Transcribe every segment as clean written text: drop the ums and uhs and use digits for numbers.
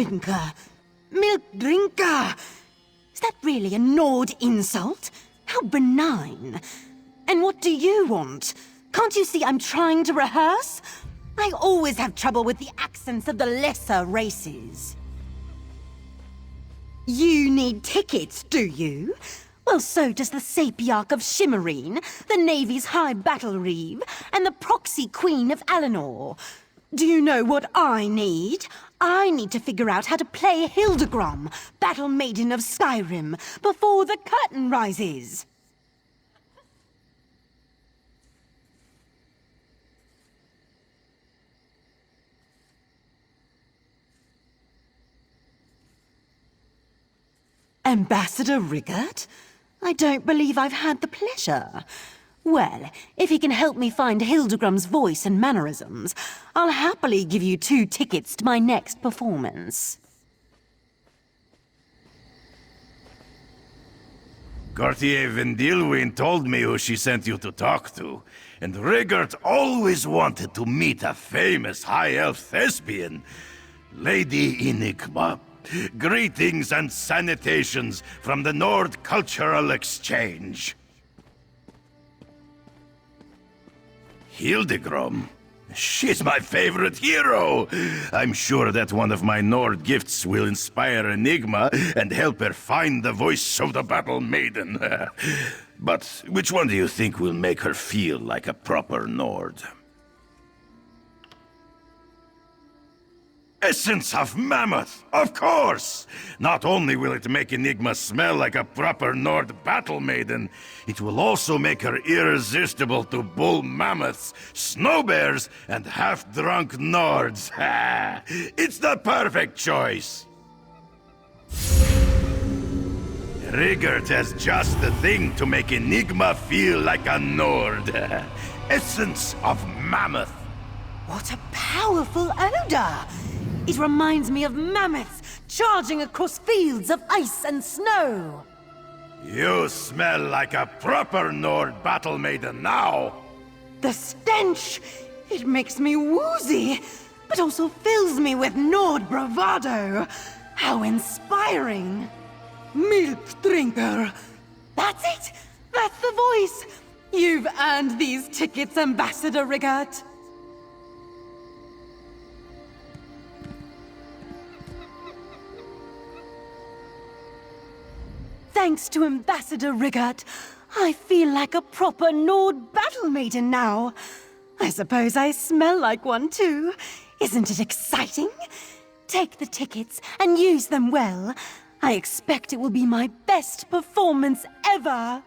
drinker. Milk drinker! Is that really a Nord insult? How benign. And what do you want? Can't you see I'm trying to rehearse? I always have trouble with the accents of the lesser races. You need tickets, do you? Well, so does the Sapiarch of Shimmerine, the Navy's High Battle Reeve, and the Proxy Queen of Alinor. Do you know what I need? I need to figure out how to play Hildegrom, Battle Maiden of Skyrim, before the curtain rises. Ambassador Riggert? I don't believe I've had the pleasure. Well, if he can help me find Hildegrom's voice and mannerisms, I'll happily give you 2 tickets to my next performance. Gauthier Vendilwyn told me who she sent you to talk to, and Riggert always wanted to meet a famous high elf thespian, Lady Enigma. Greetings and salutations from the Nord Cultural Exchange. Hildegrom? She's my favorite hero! I'm sure that one of my Nord gifts will inspire Enigma and help her find the voice of the Battle Maiden. But which one do you think will make her feel like a proper Nord? Essence of Mammoth, of course! Not only will it make Enigma smell like a proper Nord battle maiden, it will also make her irresistible to bull mammoths, snow bears, and half-drunk Nords. It's the perfect choice! Riggert has just the thing to make Enigma feel like a Nord. Essence of Mammoth. What a powerful odor! It reminds me of mammoths charging across fields of ice and snow. You smell like a proper Nord battle maiden now. The stench! It makes me woozy, but also fills me with Nord bravado. How inspiring! Milk drinker! That's it! That's the voice! You've earned these tickets, Ambassador Riggert. Thanks to Ambassador Riggert, I feel like a proper Nord battle maiden now. I suppose I smell like one too. Isn't it exciting? Take the tickets and use them well. I expect it will be my best performance ever.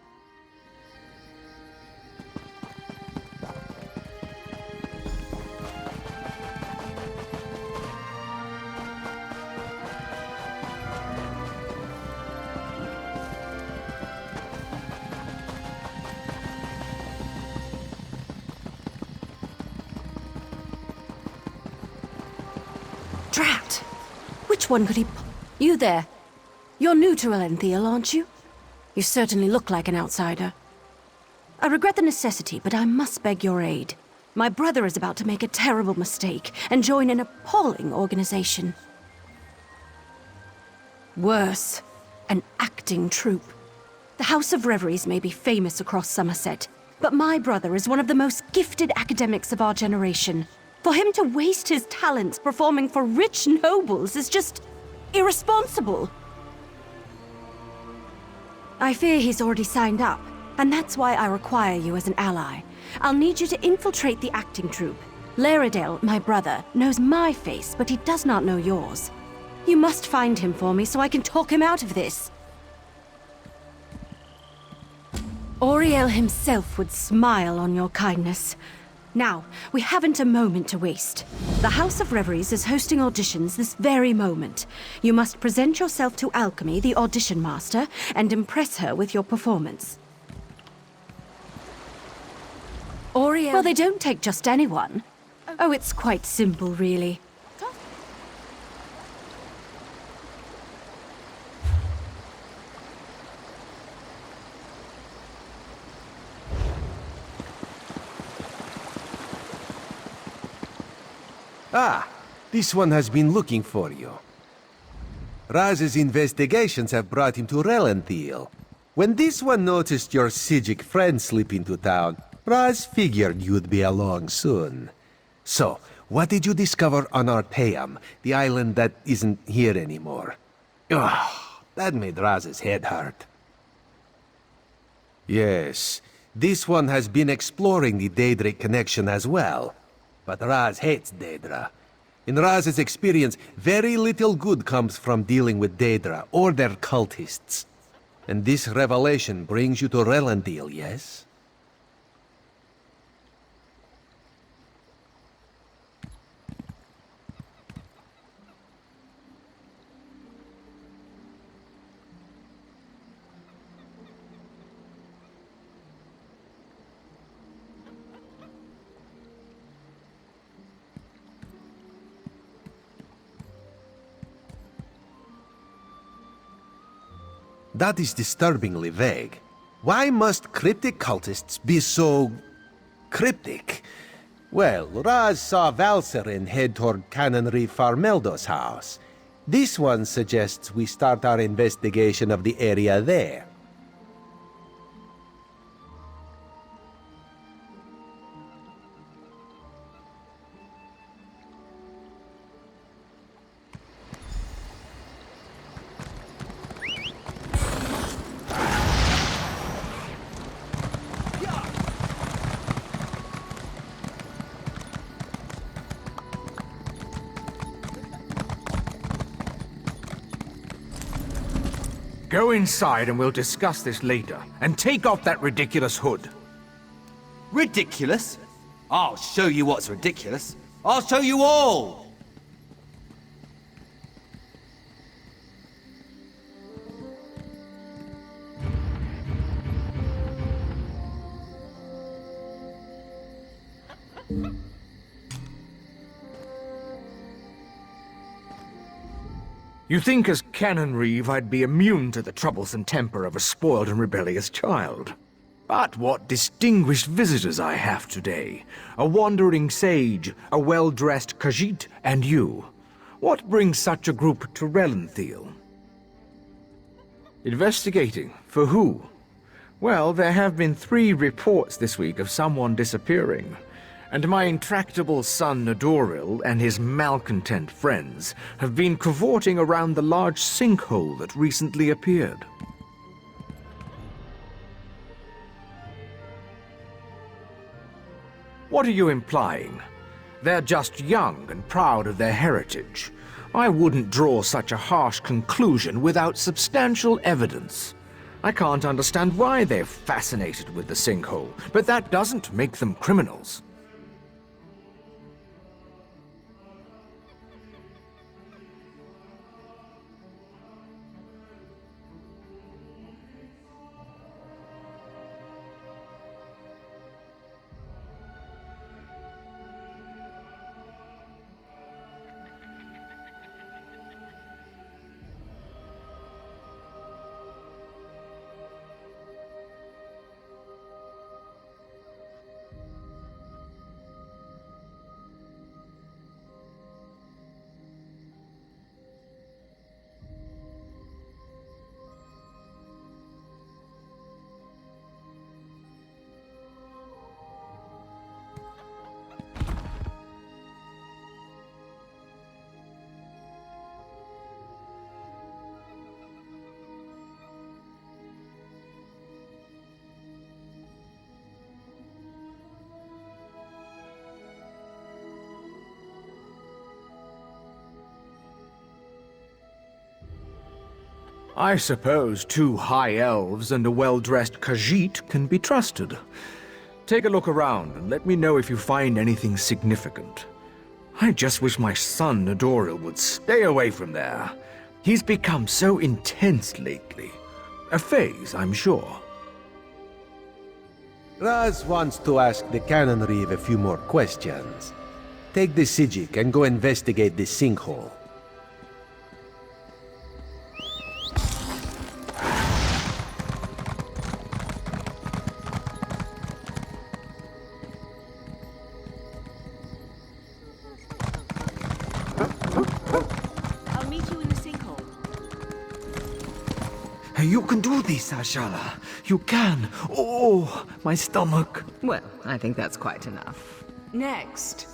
Drat! Which one could he... You there. You're new to Rellenthil, aren't you? You certainly look like an outsider. I regret the necessity, but I must beg your aid. My brother is about to make a terrible mistake and join an appalling organization. Worse, an acting troupe. The House of Reveries may be famous across Somerset, but my brother is one of the most gifted academics of our generation. For him to waste his talents performing for rich nobles is just irresponsible. I fear he's already signed up, and that's why I require you as an ally. I'll need you to infiltrate the acting troupe. Lairdale, my brother, knows my face, but he does not know yours. You must find him for me so I can talk him out of this. Auriel himself would smile on your kindness. Now, we haven't a moment to waste. The House of Reveries is hosting auditions this very moment. You must present yourself to Alchemy, the audition master, and impress her with your performance. Auriel... Well, they don't take just anyone. Oh, it's quite simple, really. Ah, this one has been looking for you. Raz's investigations have brought him to Rellenthil. When this one noticed your Sijic friend slip into town, Raz figured you'd be along soon. So, what did you discover on Arteum, the island that isn't here anymore? Ugh, that made Raz's head hurt. Yes, this one has been exploring the Daedric connection as well. But Raz hates Daedra. In Raz's experience, very little good comes from dealing with Daedra or their cultists. And this revelation brings you to Rellenthil, yes? That is disturbingly vague. Why must cryptic cultists be so... cryptic? Well, Raz saw Valserin head toward Canon Reef Farmeldo's house. This one suggests we start our investigation of the area there. Go inside and we'll discuss this later. And take off that ridiculous hood. Ridiculous? I'll show you what's ridiculous. I'll show you all! You think as Canon Reeve I'd be immune to the troublesome temper of a spoiled and rebellious child. But what distinguished visitors I have today. A wandering sage, a well-dressed Khajiit, and you. What brings such a group to Rellenthil? Investigating? For who? Well, there have been 3 reports this week of someone disappearing. And my intractable son Nadoril and his malcontent friends have been cavorting around the large sinkhole that recently appeared. What are you implying? They're just young and proud of their heritage. I wouldn't draw such a harsh conclusion without substantial evidence. I can't understand why they're fascinated with the sinkhole, but that doesn't make them criminals. I suppose 2 high elves and a well-dressed Khajiit can be trusted. Take a look around and let me know if you find anything significant. I just wish my son Nadoril would stay away from there. He's become so intense lately. A phase, I'm sure. Raz wants to ask the Canon Reeve a few more questions. Take the Sijic and go investigate this sinkhole. I'll meet you in the sinkhole. You can do this, Ashala. You can. Oh, my stomach. Well, I think that's quite enough. Next.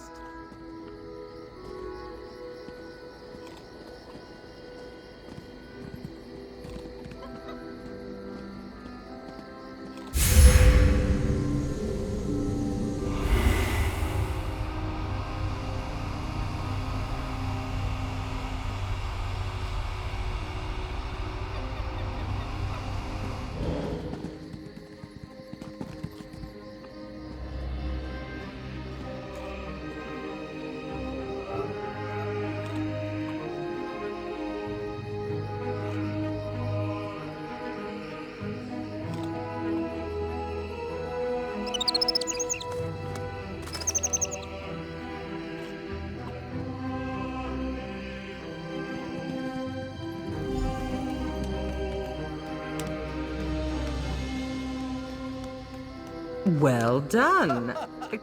Well done.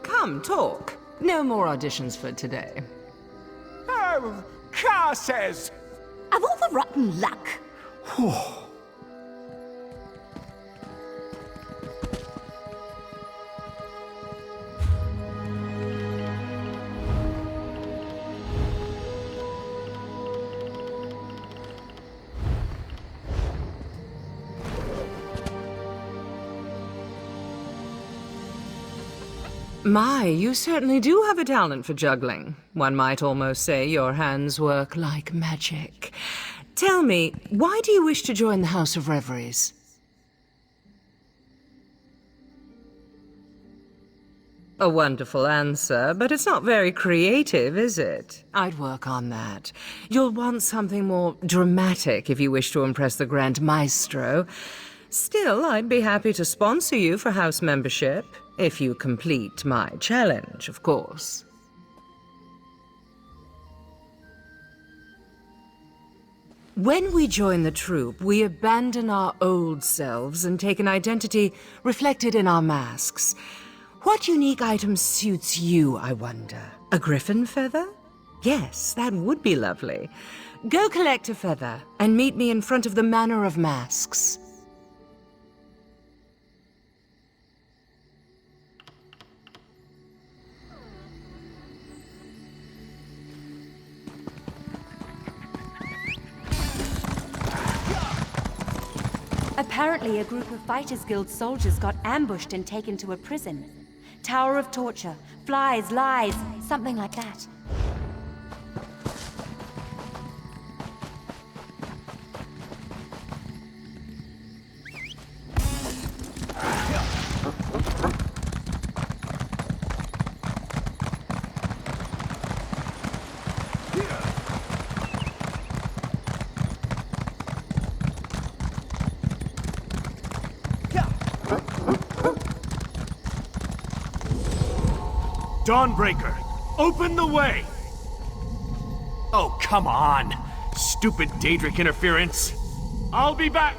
Come, talk. No more auditions for today. Oh, curses! Of all the rotten luck. My, you certainly do have a talent for juggling. One might almost say your hands work like magic. Tell me, why do you wish to join the House of Reveries? A wonderful answer, but it's not very creative, is it? I'd work on that. You'll want something more dramatic if you wish to impress the Grand Maestro. Still, I'd be happy to sponsor you for house membership, if you complete my challenge, of course. When we join the troupe, we abandon our old selves and take an identity reflected in our masks. What unique item suits you, I wonder? A griffin feather? Yes, that would be lovely. Go collect a feather and meet me in front of the Manor of Masks. Apparently, a group of Fighters Guild soldiers got ambushed and taken to a prison. Tower of torture, flies, lies, something like that. Dawnbreaker, open the way! Oh, come on! Stupid Daedric interference! I'll be back!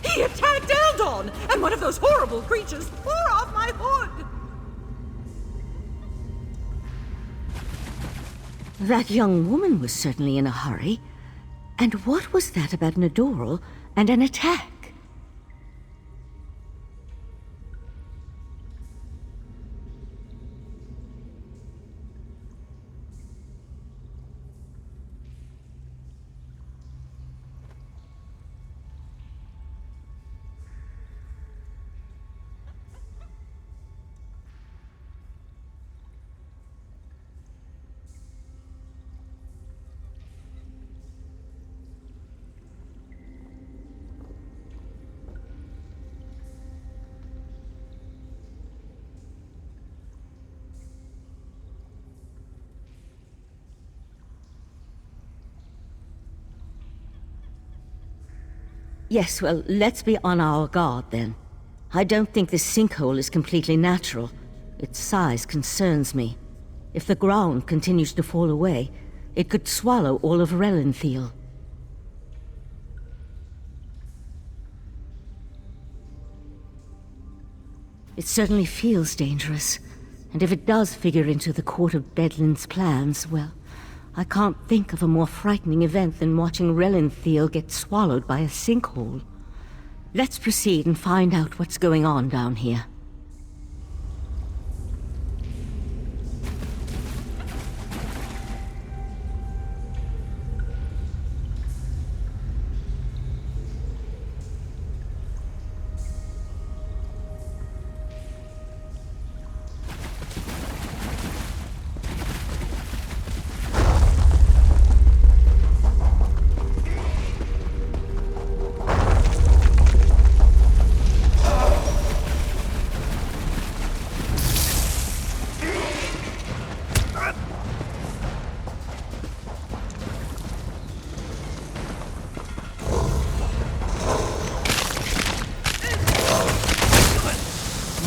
He attacked Eldon, and one of those horrible creatures tore off my hood! That young woman was certainly in a hurry. And what was that about an Adoral and an attack? Yes, well, let's be on our guard then. I don't think this sinkhole is completely natural. Its size concerns me. If the ground continues to fall away, it could swallow all of Rellenthil. It certainly feels dangerous. And if it does figure into the Court of Bedlam's plans, well, I can't think of a more frightening event than watching Rellenthil get swallowed by a sinkhole. Let's proceed and find out what's going on down here.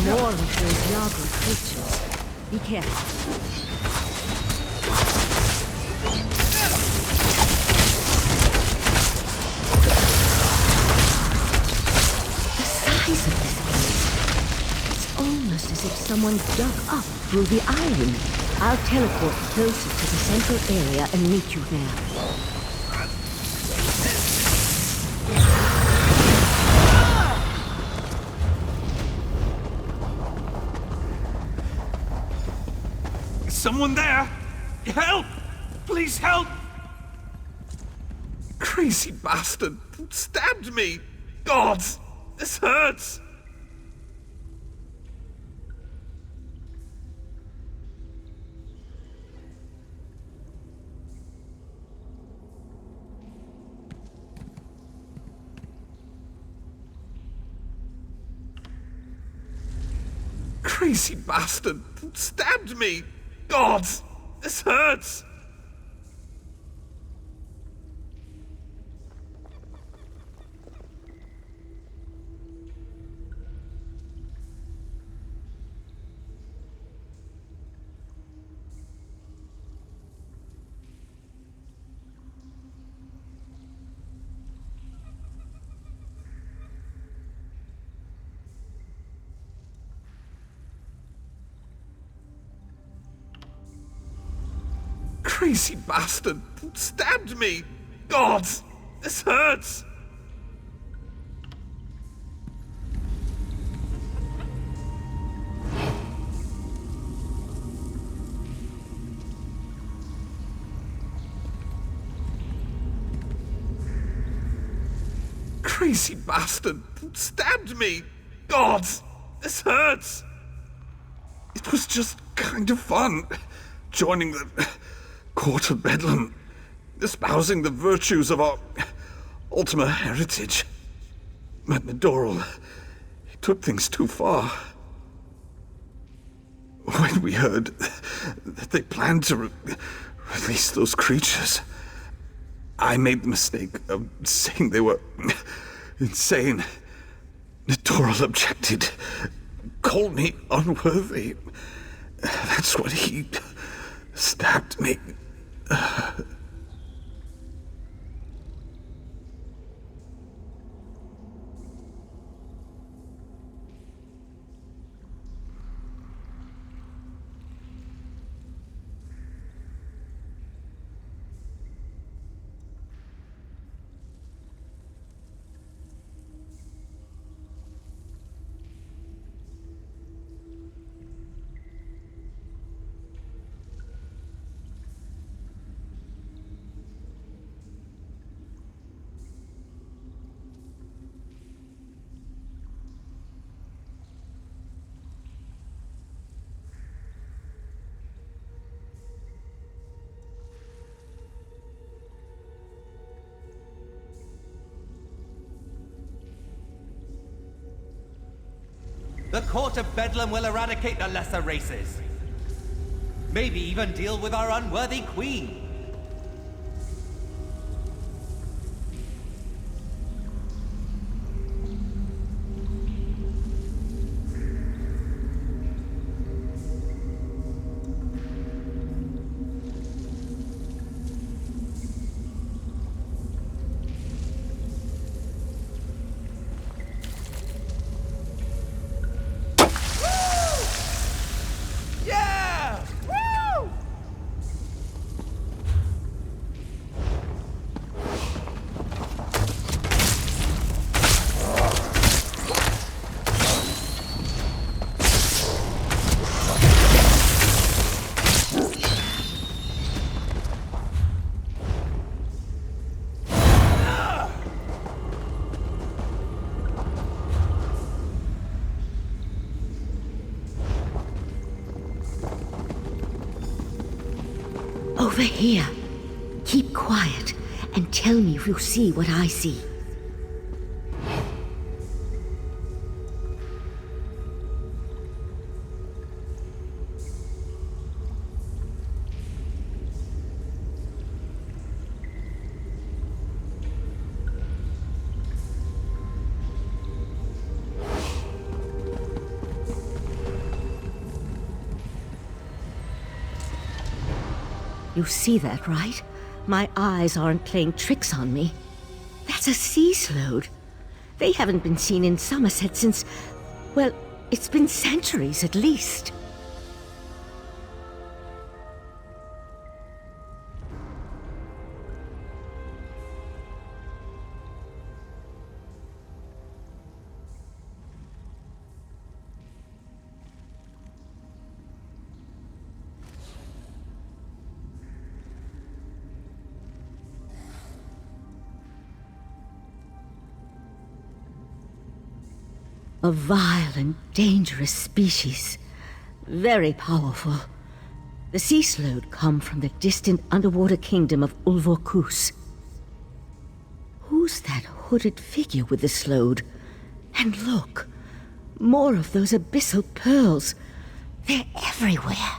More of those Yagu creatures. Be careful. The size of this place. It's almost as if someone dug up through the island. I'll teleport closer to the central area and meet you there. Someone there! Help! Please help! Crazy bastard! Stabbed me! Gods! This hurts! Crazy bastard! Stabbed me! Gods! This hurts! Crazy bastard! Stabbed me! Gods! This hurts! Crazy bastard! Stabbed me! Gods! This hurts! It was just kind of fun, joining the Court of Bedlam, espousing the virtues of our Ultima heritage. But Nadoral, he took things too far. When we heard that they planned to release those creatures, I made the mistake of saying they were insane. Nadoral objected, called me unworthy. That's what he stabbed me. The Court of Bedlam will eradicate the lesser races. Maybe even deal with our unworthy queen. Over here. Keep quiet and tell me if you see what I see. You see that, right? My eyes aren't playing tricks on me. That's a sea slode. They haven't been seen in Somerset since... well, it's been centuries at least. A vile and dangerous species. Very powerful. The sea slode come from the distant underwater kingdom of Ulvorkus. Who's that hooded figure with the slode? And look, more of those abyssal pearls. They're everywhere.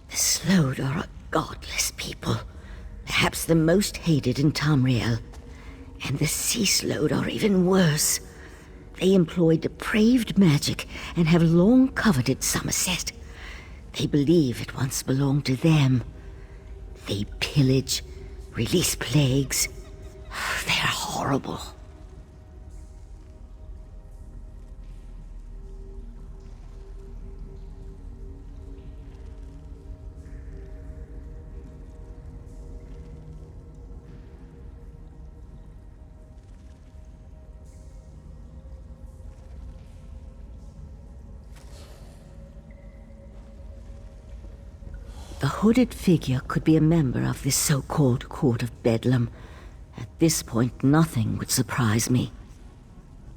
The Slode are a godless people, perhaps the most hated in Tamriel. And the Sea Slode are even worse. They employ depraved magic and have long coveted Somerset. They believe it once belonged to them. They pillage, release plagues. They're horrible. The hooded figure could be a member of this so-called Court of Bedlam. At this point, nothing would surprise me.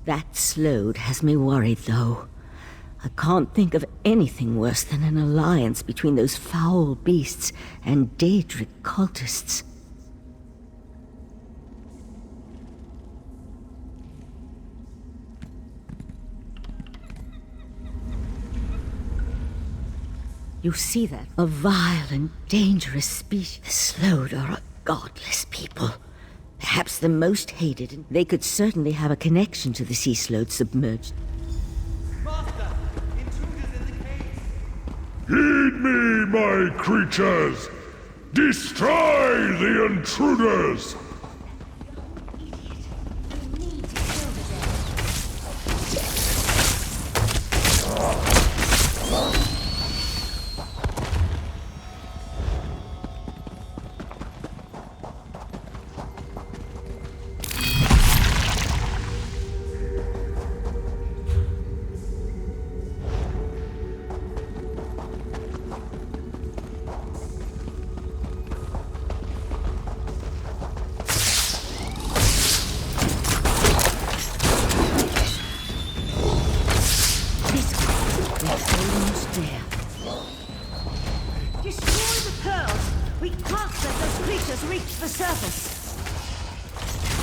That Slode has me worried, though. I can't think of anything worse than an alliance between those foul beasts and Daedric cultists. You see that? A vile and dangerous species. The Slode are a godless people. Perhaps the most hated, and they could certainly have a connection to the Sea Slode submerged. Master, intruders in the cave. Heed me, my creatures! Destroy the intruders!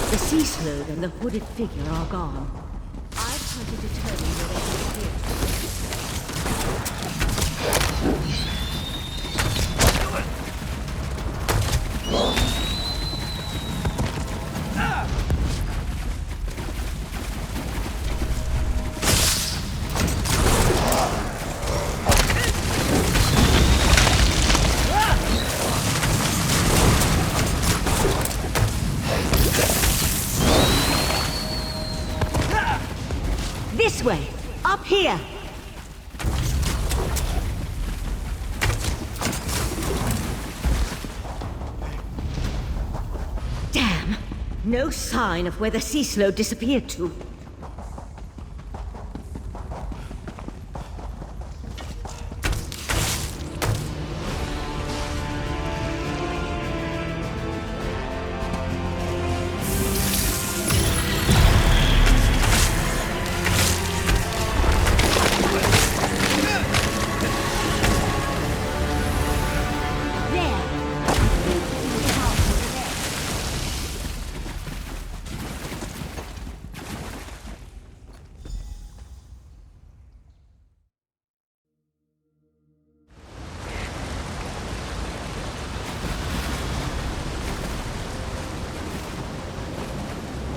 The Sea Slode and the hooded figure are gone. I've tried to determine where they This way! Up here! Damn! No sign of where the sea slow disappeared to.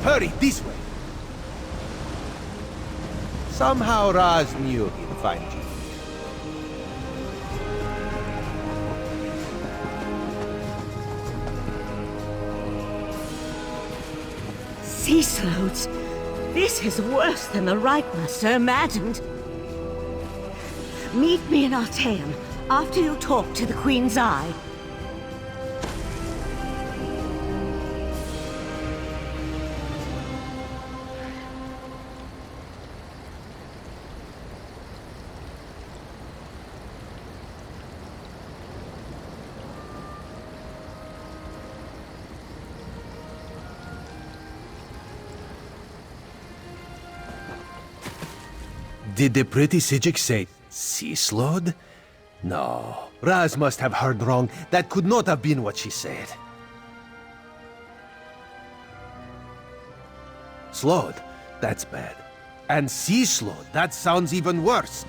Hurry, this way! Somehow Raz knew he'd find you. Sea slows? This is worse than the Right Master imagined. Meet me in Artaeum after you talk to the Queen's Eye. Did the pretty Sijic say sea slowed? No. Raz must have heard wrong. That could not have been what she said. Slowed? That's bad. And sea slowed? That sounds even worse.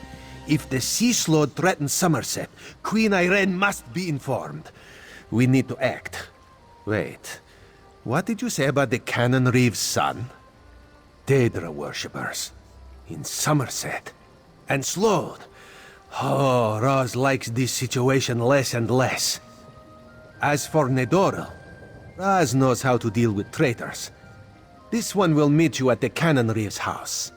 If the sea slowed threatens Somerset, Queen Irene must be informed. We need to act. Wait. What did you say about the Cannon Reeve's son? Daedra worshippers. In Somerset. And slowed. Oh, Raz likes this situation less and less. As for Nedoril, Raz knows how to deal with traitors. This one will meet you at the Cannon Reeve's house.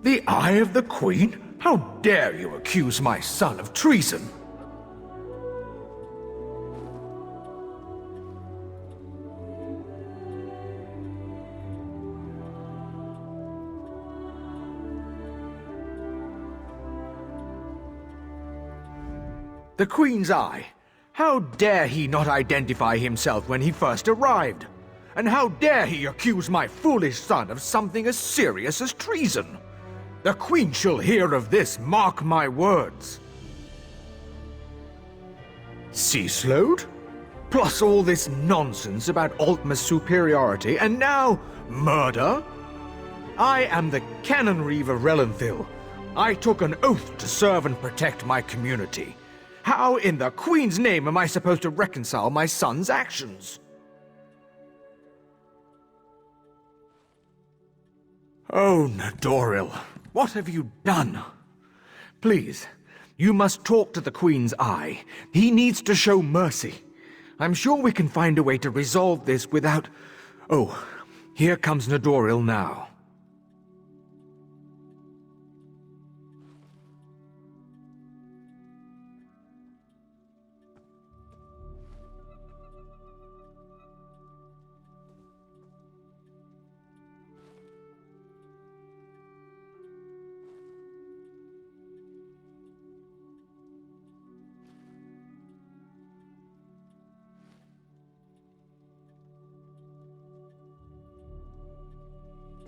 The Eye of the Queen? How dare you accuse my son of treason? The Queen's Eye? How dare he not identify himself when he first arrived? And how dare he accuse my foolish son of something as serious as treason? The Queen shall hear of this, mark my words. Sea slowed? Plus all this nonsense about Altma's superiority, and now murder? I am the Cannon Reeve of Rellenthil. I took an oath to serve and protect my community. How in the Queen's name am I supposed to reconcile my son's actions? Oh, Nedoril, what have you done? Please, you must talk to the Queen's Eye. He needs to show mercy. I'm sure we can find a way to resolve this without... Oh, here comes Nedoril now.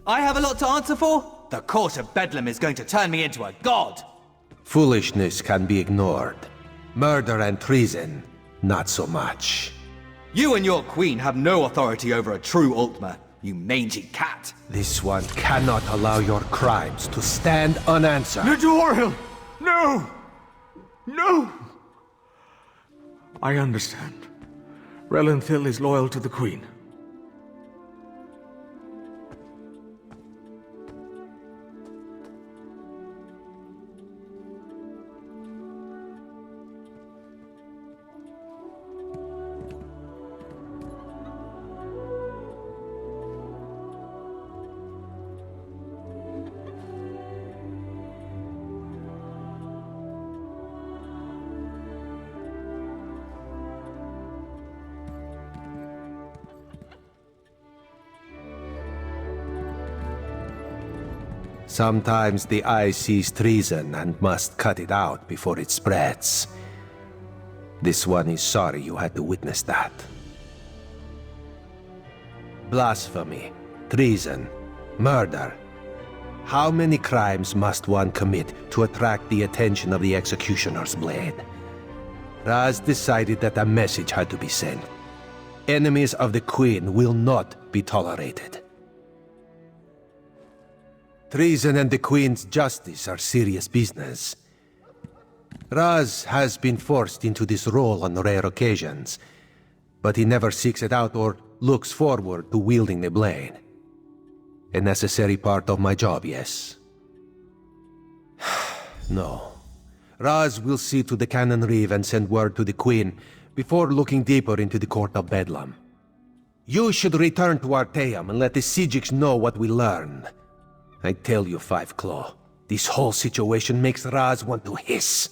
I have a lot to answer for? The court of Bedlam is going to turn me into a god. Foolishness can be ignored. Murder and treason, not so much. You and your queen have no authority over a true Ultima, you mangy cat. This one cannot allow your crimes to stand unanswered. Nedoril! No! No! I understand. Rellenthil is loyal to the Queen. Sometimes the eye sees treason and must cut it out before it spreads. This one is sorry you had to witness that. Blasphemy, treason, murder. How many crimes must one commit to attract the attention of the executioner's blade? Raz decided that a message had to be sent. Enemies of the Queen will not be tolerated. Treason and the Queen's justice are serious business. Raz has been forced into this role on rare occasions, but he never seeks it out or looks forward to wielding the blade. A necessary part of my job, yes. No. Raz will see to the Cannon Reeve and send word to the Queen before looking deeper into the Court of Bedlam. You should return to Arteum and let the Sijiks know what we learned. I tell you, Five Claw, this whole situation makes Raz want to hiss.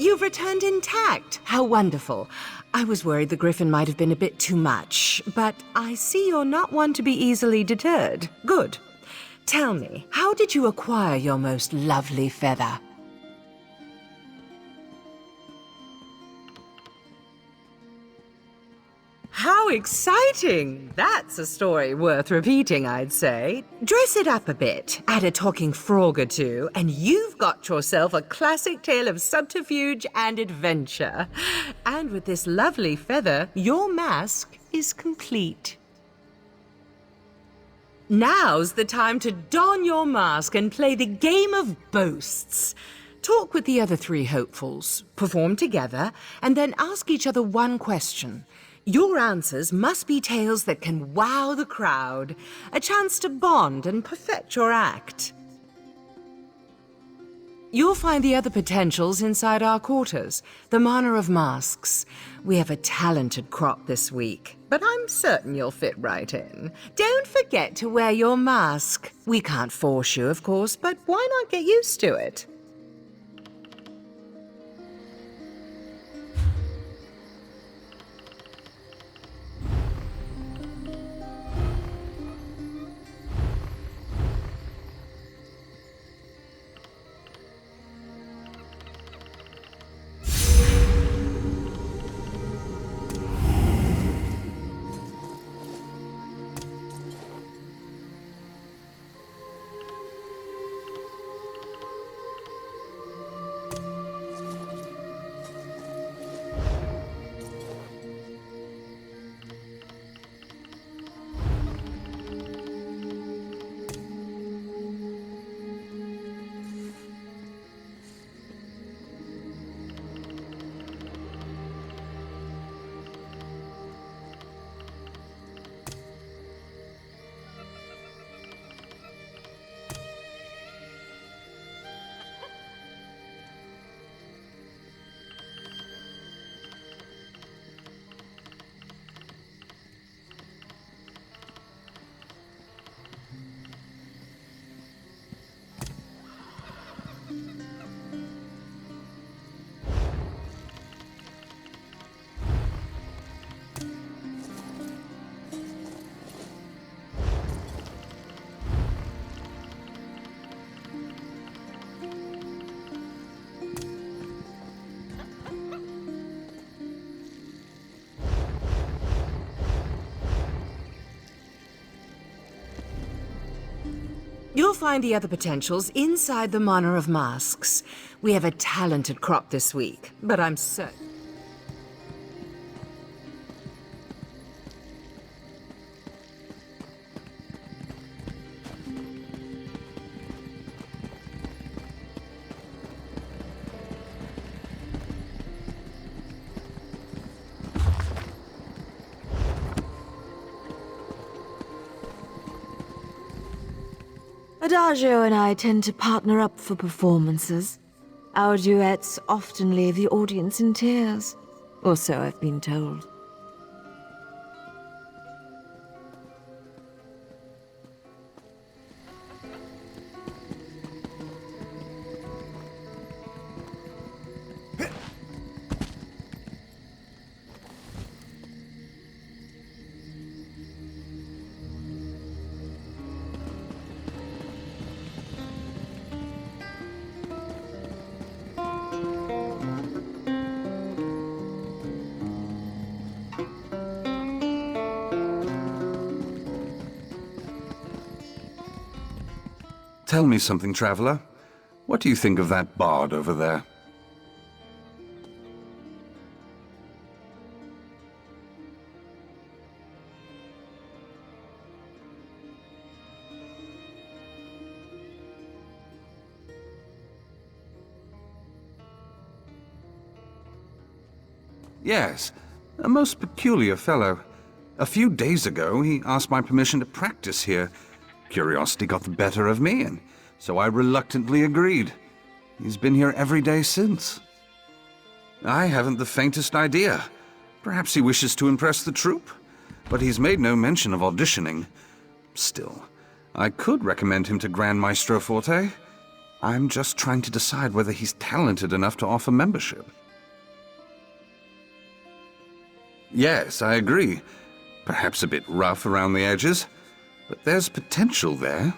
you've returned intact. How wonderful. I was worried the griffin might have been a bit too much, but I see you're not one to be easily deterred. Good. Tell me, how did you acquire your most lovely feather? How exciting! That's a story worth repeating, I'd say. Dress it up a bit, add a talking frog or two, and you've got yourself a classic tale of subterfuge and adventure. And with this lovely feather, your mask is complete. Now's the time to don your mask and play the game of boasts. Talk with the other three hopefuls, perform together, and then ask each other one question. Your answers must be tales that can wow the crowd, a chance to bond and perfect your act. You'll find the other potentials inside our quarters, the Manor of Masks. We have a talented crop this week, but I'm certain you'll fit right in. Don't forget to wear your mask. We can't force you, of course, but why not get used to it? You'll find the other potentials inside the Manor of Masks. We have a talented crop this week, but I'm certain... Adagio and I tend to partner up for performances. Our duets often leave the audience in tears, or so I've been told. Tell me something, traveler. What do you think of that bard over there? Yes, a most peculiar fellow. A few days ago, he asked my permission to practice here. Curiosity got the better of me, and so I reluctantly agreed. He's been here every day since. I haven't the faintest idea. Perhaps he wishes to impress the troupe, but he's made no mention of auditioning. Still, I could recommend him to Grand Maestro Forte. I'm just trying to decide whether he's talented enough to offer membership. Yes, I agree. Perhaps a bit rough around the edges, but there's potential there.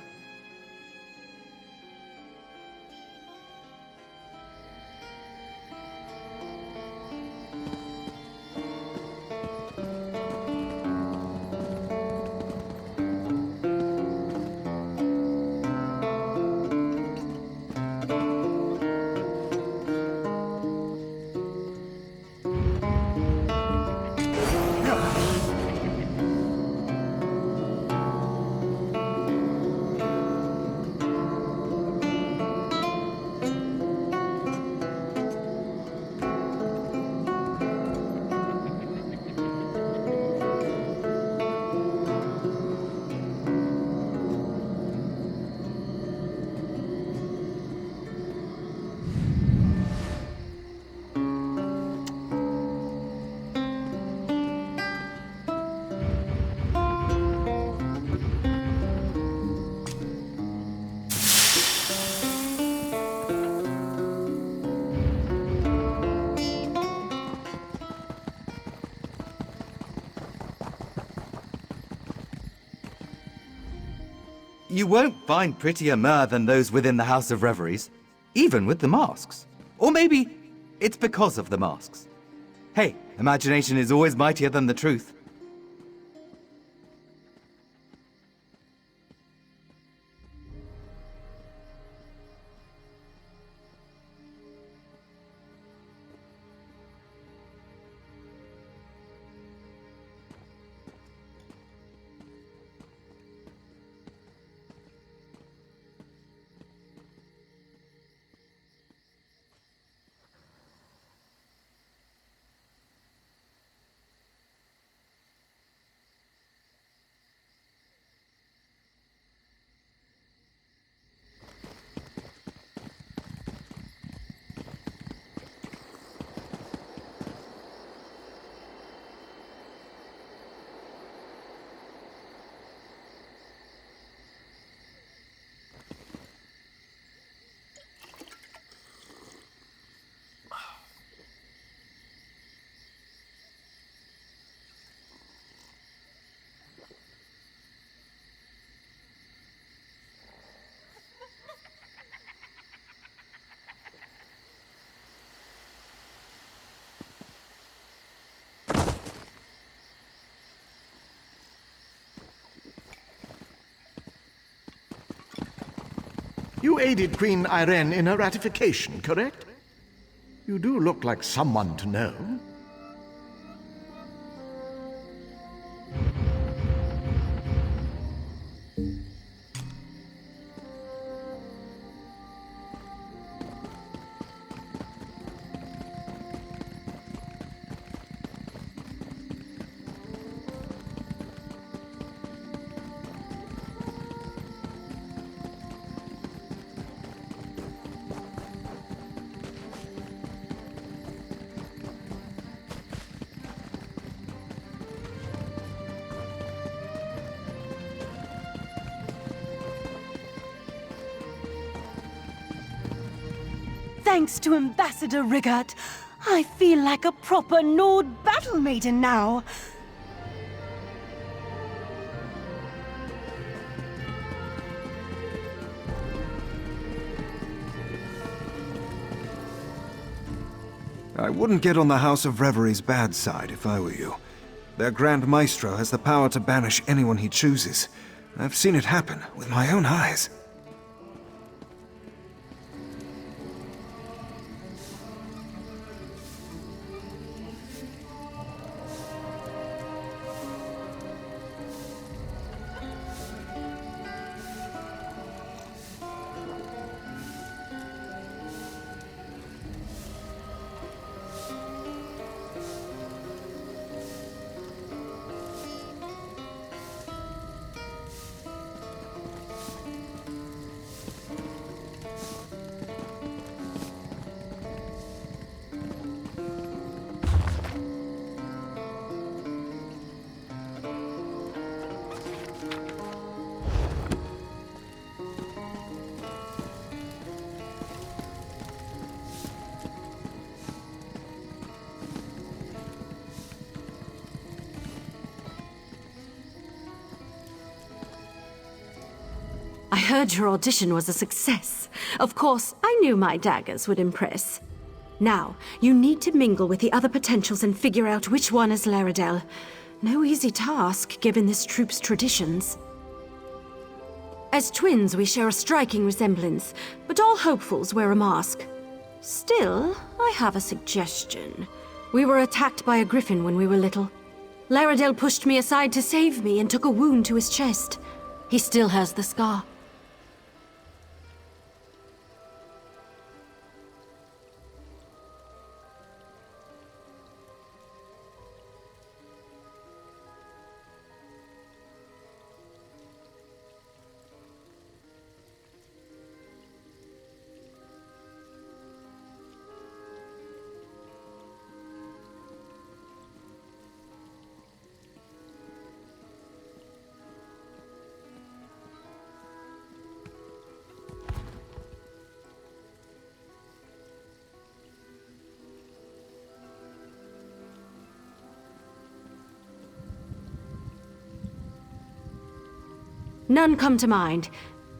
You won't find prettier myrrh than those within the House of Reveries, even with the masks. Or maybe it's because of the masks. Hey, imagination is always mightier than the truth. You aided Queen Irene in her ratification, correct? You do look like someone to know. Thanks to Ambassador Rigard, I feel like a proper Nord battle maiden now. I wouldn't get on the House of Reveries' bad side if I were you. Their Grand Maestro has the power to banish anyone he chooses. I've seen it happen with my own eyes. I heard your audition was a success. Of course, I knew my daggers would impress. Now, you need to mingle with the other potentials and figure out which one is Laredel. No easy task, given this troupe's traditions. As twins, we share a striking resemblance, but all hopefuls wear a mask. Still, I have a suggestion. We were attacked by a griffin when we were little. Laredel pushed me aside to save me and took a wound to his chest. He still has the scar. None come to mind.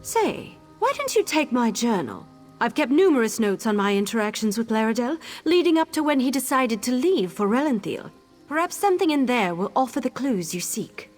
Say, why don't you take my journal? I've kept numerous notes on my interactions with Laredel, leading up to when he decided to leave for Rellenthil. Perhaps something in there will offer the clues you seek.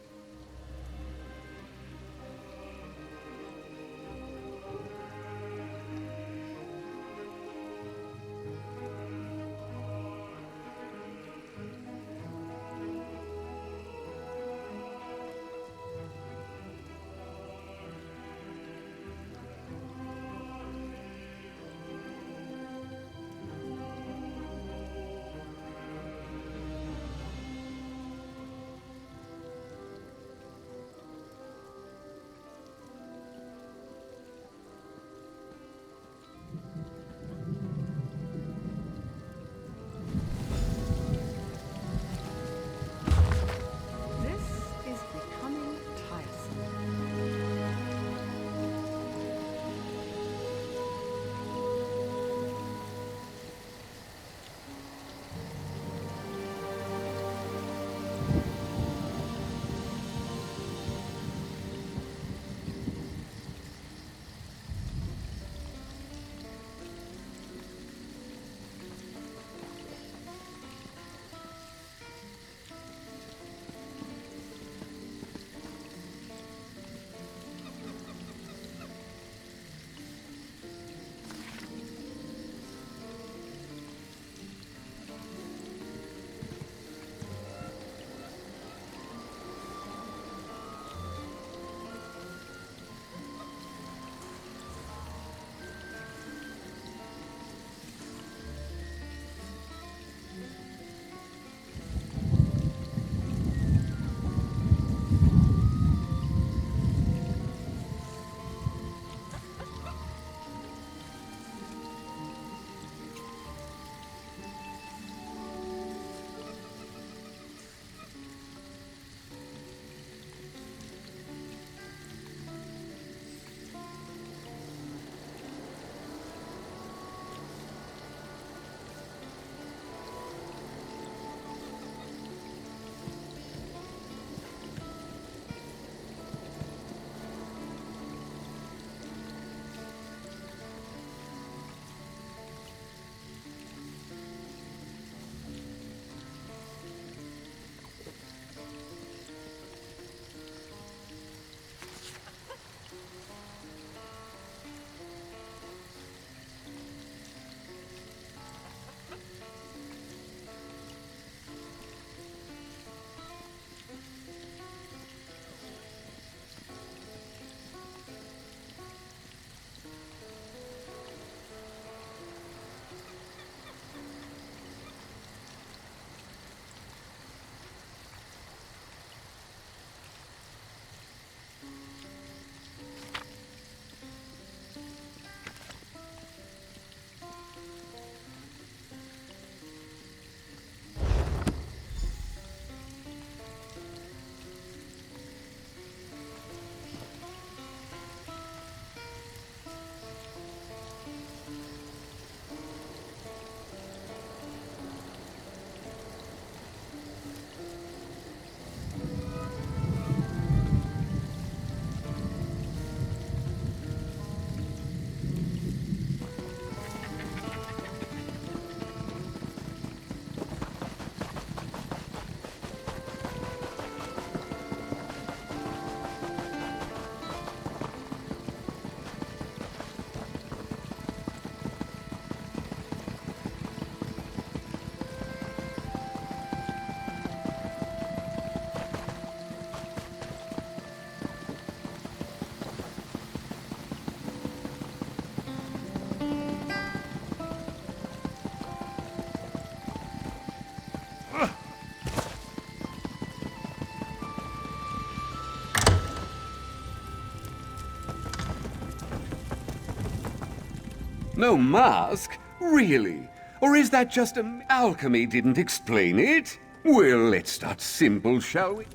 No mask? Really? Or is that just alchemy didn't explain it? Well, let's start simple, shall we?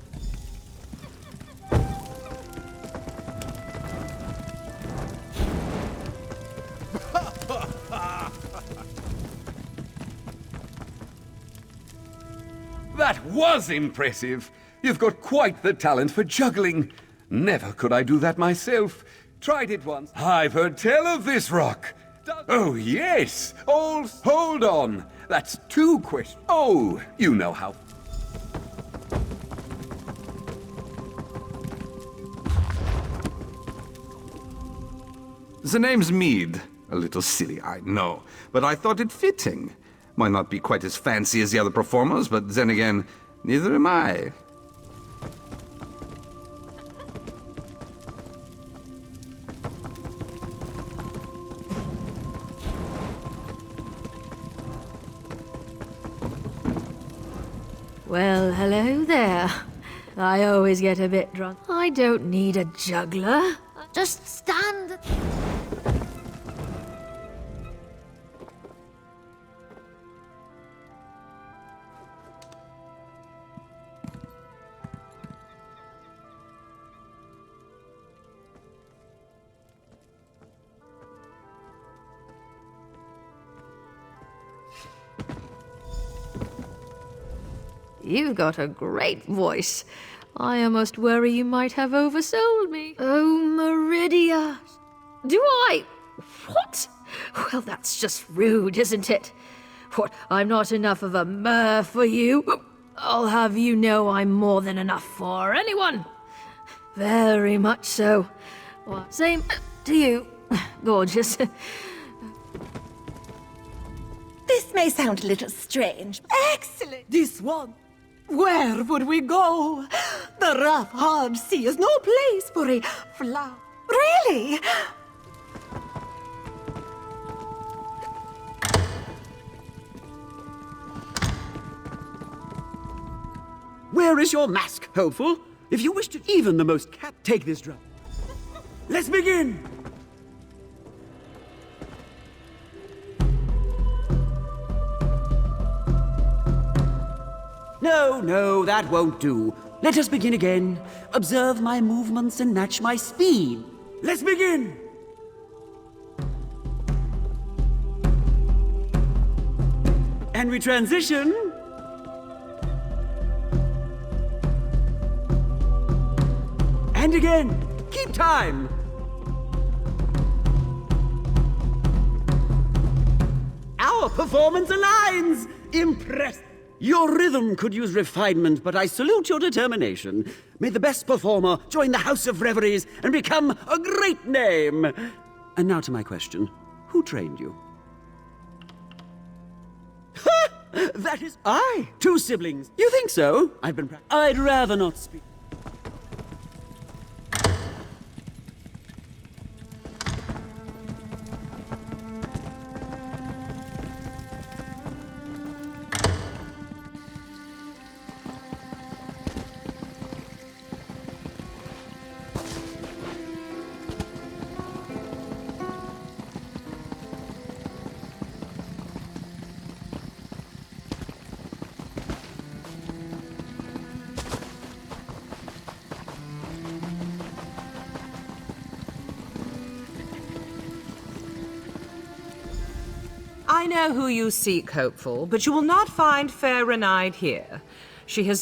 That was impressive. You've got quite the talent for juggling. Never could I do that myself. Tried it once. I've heard tell of this rock. Oh, yes. Hold on. That's 2 questions. Oh, you know how. The name's Mead. A little silly, I know, but I thought it fitting. Might not be quite as fancy as the other performers, but then again, neither am I. Well, hello there. I always get a bit drunk. I don't need a juggler. Just stand. You've got a great voice. I almost worry you might have oversold me. Oh, Meridia. Do I? What? Well, that's just rude, isn't it? What, I'm not enough of a mer for you? I'll have you know I'm more than enough for anyone. Very much so. Well, same to you, gorgeous. This may sound a little strange. Excellent! This one. Where would we go? The rough, hard sea is no place for a flower. Really? Where is your mask, hopeful? If you wish to even the most take this drum. Let's begin! No, that won't do. Let us begin again. Observe my movements and match my speed. Let's begin! And we transition. And again. Keep time. Our performance aligns. Impressed. Your rhythm could use refinement, but I salute your determination. May the best performer join the House of Reveries and become a great name. And now to my question. Who trained you? Ha! That is I. 2 siblings. You think so? I'd rather not speak. I know who you seek, Hopeful, but you will not find Fair Renide here. She has